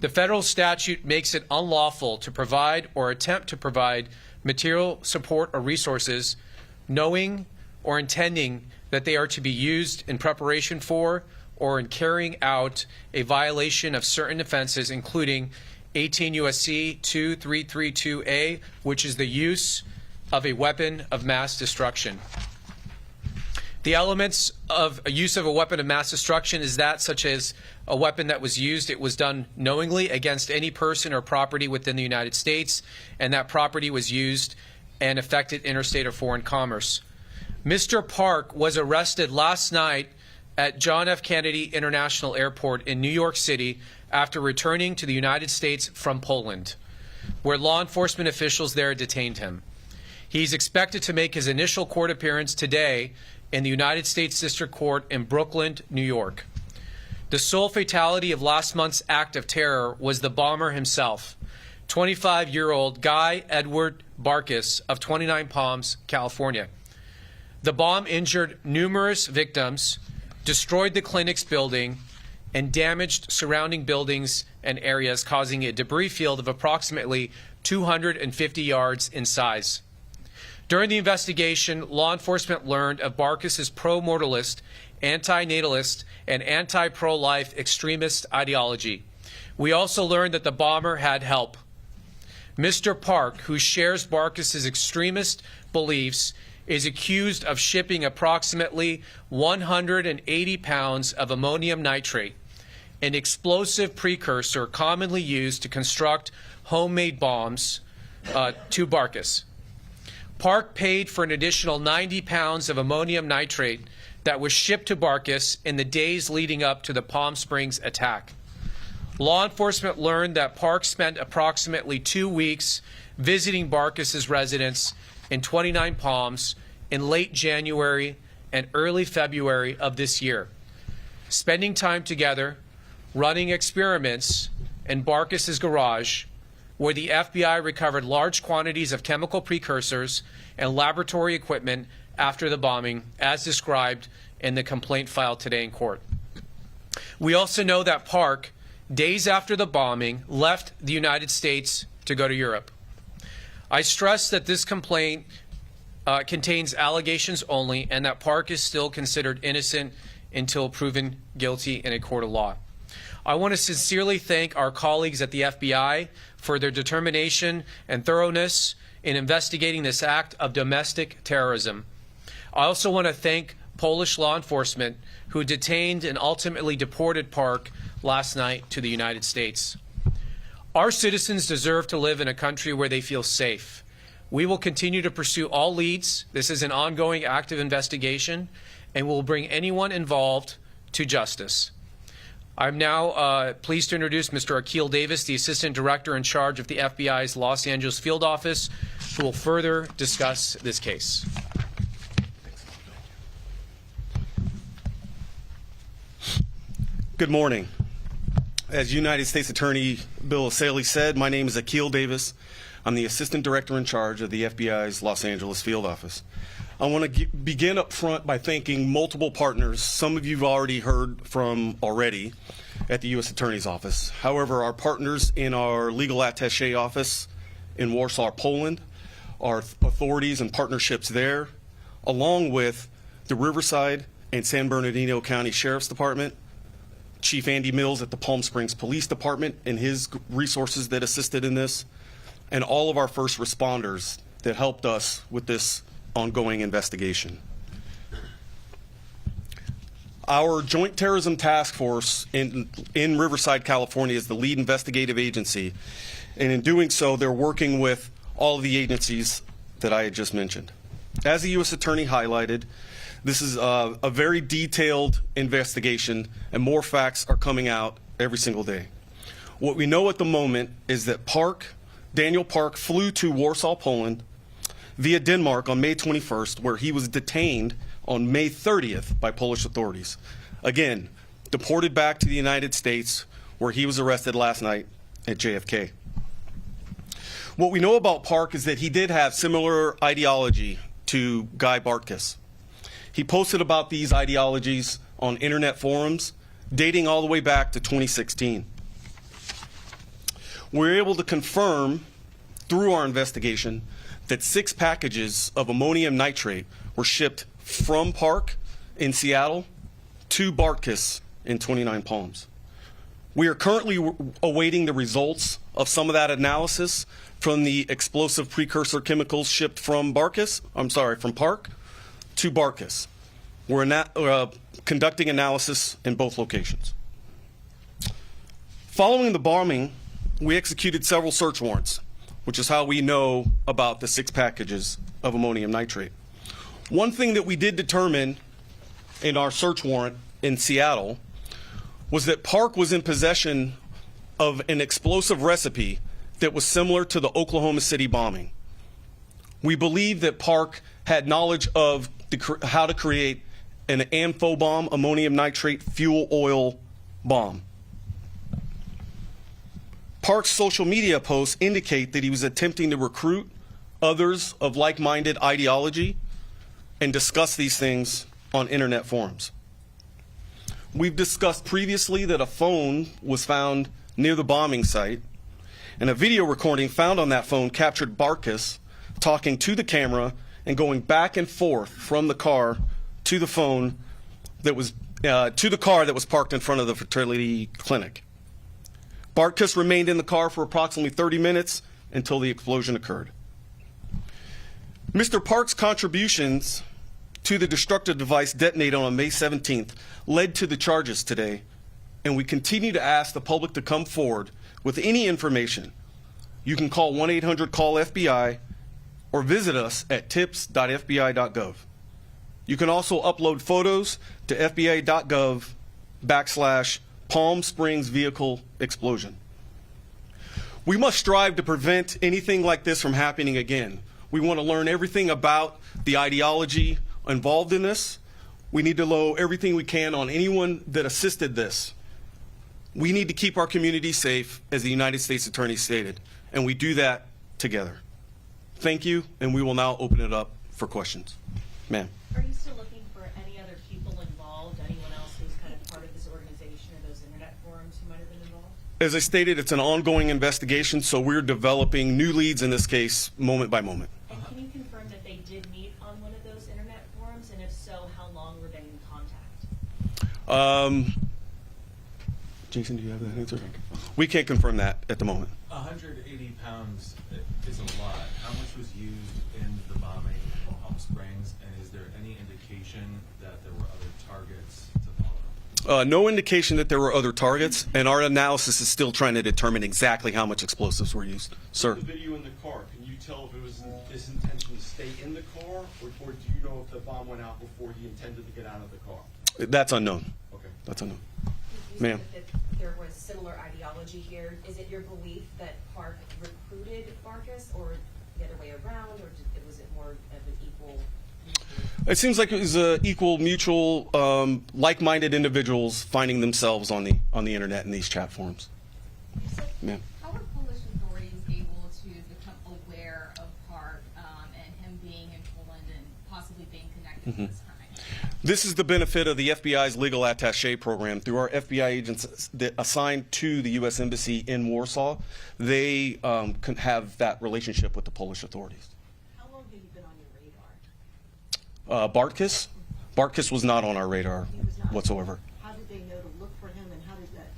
The federal statute makes it unlawful to provide or attempt to provide material support or resources knowing or intending that they are to be used in preparation for or in carrying out a violation of certain offenses, including 18 U.S.C. 2332A, which is the use of a weapon of mass destruction. The elements of a use of a weapon of mass destruction is that such as a weapon that was used, it was done knowingly against any person or property within the United States, and that property was used and affected interstate or foreign commerce. Mr. Park was arrested last night at John F. Kennedy International Airport in New York City after returning to the United States from Poland, where law enforcement officials there detained him. He's expected to make his initial court appearance today in the United States District Court in Brooklyn, New York. The sole fatality of last month's act of terror was the bomber himself, 25-year-old Guy Edward Barkis of 29 Palms, California. The bomb injured numerous victims, destroyed the clinic's building, and damaged surrounding buildings and areas, causing a debris field of approximately 250 yards in size. During the investigation, law enforcement learned of Barkis's pro-mortalist, anti-natalist, and anti-pro-life extremist ideology. We also learned that the bomber had help. Mr. Park, who shares Barkis's extremist beliefs, is accused of shipping approximately 180 pounds of ammonium nitrate, an explosive precursor commonly used to construct homemade bombs, to Barkis. Park paid for an additional 90 pounds of ammonium nitrate that was shipped to Barkis in the days leading up to the Palm Springs attack. Law enforcement learned that Park spent approximately 2 weeks visiting Barkis's residence in 29 Palms in late January and early February of this year, spending time together, running experiments in Barkis's garage, where the FBI recovered large quantities of chemical precursors and laboratory equipment after the bombing, as described in the complaint filed today in court. We also know that Park, days after the bombing, left the United States to go to Europe. I stress that this complaint contains allegations only, and that Park is still considered innocent until proven guilty in a court of law. I want to sincerely thank our colleagues at the FBI for their determination and thoroughness in investigating this act of domestic terrorism. I also want to thank Polish law enforcement who detained and ultimately deported Park last night to the United States. Our citizens deserve to live in a country where they feel safe. We will continue to pursue all leads. This is an ongoing active investigation, and we'll bring anyone involved to justice. I'm now pleased to introduce Mr. Akil Davis, the Assistant Director in charge of the FBI's Los Angeles Field Office, who will further discuss this case. Good morning. As United States Attorney Bill Asaley said, my name is Akil Davis. I'm the Assistant Director in charge of the FBI's Los Angeles Field Office. I want to begin up front by thanking multiple partners. Some of you've already heard from already at the U.S. Attorney's Office. However, our partners in our legal attaché office in Warsaw, Poland, our authorities and partnerships there, along with the Riverside and San Bernardino County Sheriff's Department, Chief Andy Mills at the Palm Springs Police Department and his resources that assisted in this, and all of our first responders that helped us with this ongoing investigation. Our Joint Terrorism Task Force in Riverside, California is the lead investigative agency, and in doing so, they're working with all of the agencies that I had just mentioned. As the U.S. Attorney highlighted, this is a very detailed investigation, and more facts are coming out every single day. What we know at the moment is that Daniel Park flew to Warsaw, Poland, via Denmark on May 21st, where he was detained on May 30th by Polish authorities. Again, deported back to the United States, where he was arrested last night at JFK. What we know about Park is that he did have similar ideology to Guy Barkis. He posted about these ideologies on internet forums dating all the way back to 2016. we're able to confirm through our investigation that 6 packages of ammonium nitrate were shipped from Park in Seattle to Bartkus in 29 Palms. We are currently awaiting the results of some of that analysis from the explosive precursor chemicals shipped from Park to Bartkus. We're conducting analysis in both locations. Following the bombing, we executed several search warrants, which is how we know about the 6 packages of ammonium nitrate. One thing that we did determine in our search warrant in Seattle was that Park was in possession of an explosive recipe that was similar to the Oklahoma City bombing. We believe that Park had knowledge of how to create an amphibomb ammonium nitrate fuel oil bomb. Park's social media posts indicate that he was attempting to recruit others of like-minded ideology and discuss these things on internet forums. We've discussed previously that a phone was found near the bombing site, and a video recording found on that phone captured Bartkus talking to the camera and going back and forth from the car to the phone that was to the car that was parked in front of the fertility clinic. Bartkus remained in the car for approximately 30 minutes until the explosion occurred. Mr. Park's contributions to the destructive device detonated on May 17th led to the charges today, and we continue to ask the public to come forward with any information. You can call 1-800-CALL-FBI or visit us at tips.fbi.gov. You can also upload photos to fbi.gov/Palm Springs vehicle explosion. We must strive to prevent anything like this from happening again. We want to learn everything about the ideology involved in this. We need to know everything we can on anyone that assisted this. We need to keep our community safe, as the United States Attorney stated, and we do that together. Thank you, and we will now open it up for questions. Ma'am. Are you still looking for any other people involved, anyone else who's kind of part of this organization or those internet forums who might have been involved? As I stated, it's an ongoing investigation, so we're developing new leads in this case moment by moment. And can you confirm that they did meet on one of those internet forums, and if so, how long were they in contact? Jason, do you have that answer? We can't confirm that at the moment. 180 pounds is a lot. How much was used in the bombing in Palm Springs, and is there any indication that there were other targets to follow? No indication that there were other targets, and our analysis is still trying to determine exactly how much explosives were used. Sir? The video in the car, can you tell if it was his intention to stay in the car, or do you know if the bomb went out before he intended to get out of the car? That's unknown. Okay. That's unknown. You Ma'am. said that there was similar ideology here. Is it your belief that Park recruited Bartkus, or the other way around, or was it more of an equal? It seems like it was equal, mutual, like-minded individuals finding themselves on the internet in these chat forums. Ma'am. How were Polish authorities able to become aware of Park and him being in Poland and possibly being connected to this crime? This is the benefit of the FBI's legal attaché program. Through our FBI agents that assigned to the U.S. Embassy in Warsaw, they can have that relationship with the Polish authorities. How long have you been on your radar? Bartkus? Bartkus was not on our radar He was not. whatsoever. How did they know to look for him, and how did that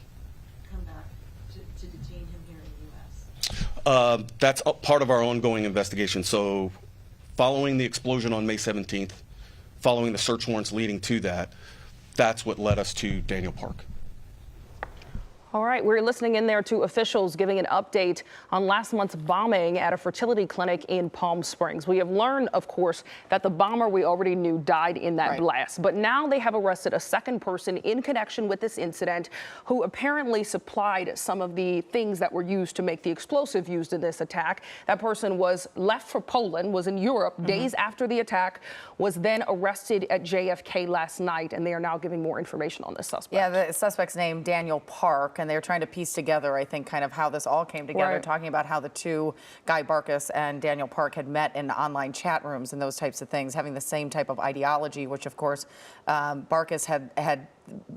come back to detain him here in the U.S.? That's part of our ongoing investigation. So following the explosion on May 17th, following the search warrants leading to that, that's what led us to Daniel Park. All right, we're listening in there to officials giving an update on last month's bombing at a fertility clinic in Palm Springs. We have learned, of course, that the bomber we already knew died in that blast. But now they have arrested a second person in connection with this incident who apparently supplied some of the things that were used to make the explosive used in this attack. That person was left for Poland, was in Europe days after the attack, was then arrested at JFK last night, and they are now giving more information on this suspect. Yeah, the suspect's name, Daniel Park, and and they're trying to piece together, I think, kind of how this all came together, Right. talking about how the two, Guy Barkas and Daniel Park, had met in online chat rooms and those types of things, having the same type of ideology, which, of course, Barkas had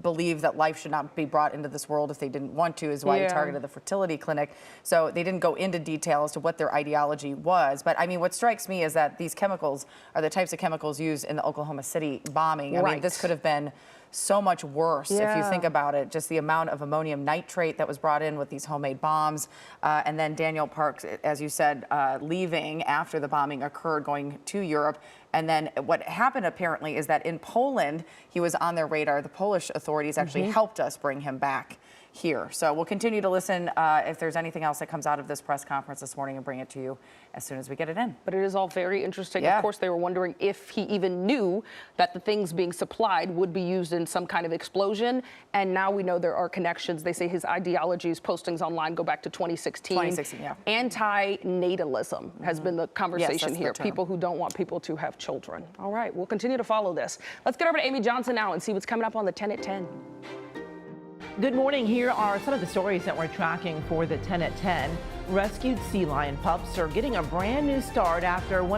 believed that life should not be brought into this world if they didn't want to, is why he Yeah. targeted the fertility clinic. So they didn't go into detail as to what their ideology was. But I mean, what strikes me is that these chemicals are the types of chemicals used in the Oklahoma City bombing. I mean, Right. this could have been so much worse if you Yeah. think about it. Just the amount of ammonium nitrate that was brought in with these homemade bombs. And then Daniel Parks, as you said, leaving after the bombing occurred, going to Europe. And then what happened apparently is that in Poland, he was on their radar. The Polish authorities actually helped us bring him back here. So we'll continue to listen if there's anything else that comes out of this press conference this morning and bring it to you as soon as we get it in. But it is all very interesting. Yeah. Of course, they were wondering if he even knew that the things being supplied would be used in some kind of explosion. And now we know there are connections. They say his ideologies, postings online go back to 2016. 2016, yeah. Anti-natalism has been the conversation that's the here. term. People who don't want people to have children. All right, we'll continue to follow this. Let's get over to Amy Johnson now and see what's coming up on the 10 at 10. Good morning. Here are some of the stories that we're tracking for the 10 at 10. Rescued sea lion pups are getting a brand new start after one of